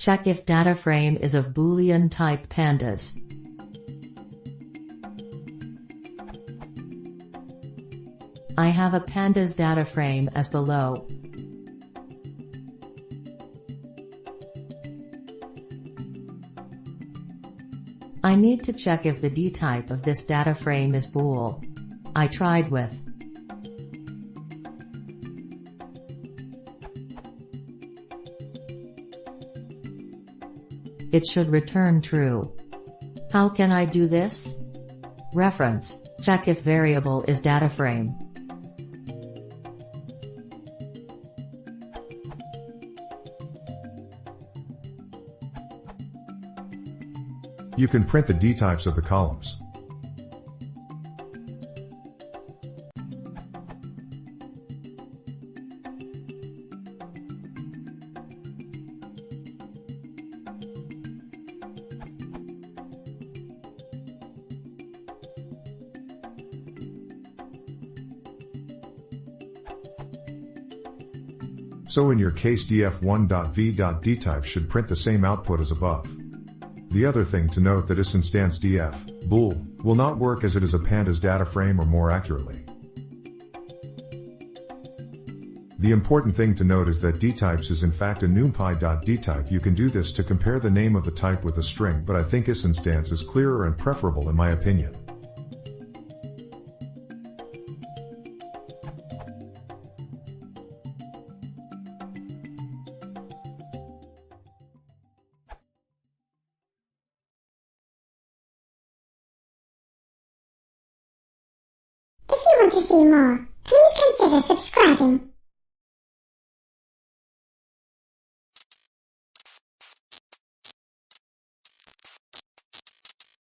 Check if data frame is of boolean type pandas. I have a pandas data frame as below. I need to check if the dtype of this data frame is bool. I tried with it should return true. How can I do this? Reference, check if variable is data frame. You can print the dtypes of the columns. So in your case df1.v.dtype should print the same output as above. The other thing to note that isinstance df, bool, will not work as it is a pandas data frame, or more accurately. The important thing to note is that dtypes is in fact a numpy.dtype. You can do this to compare the name of the type with a string, but I think isinstance is clearer and preferable in my opinion. If you want to see more, please consider subscribing.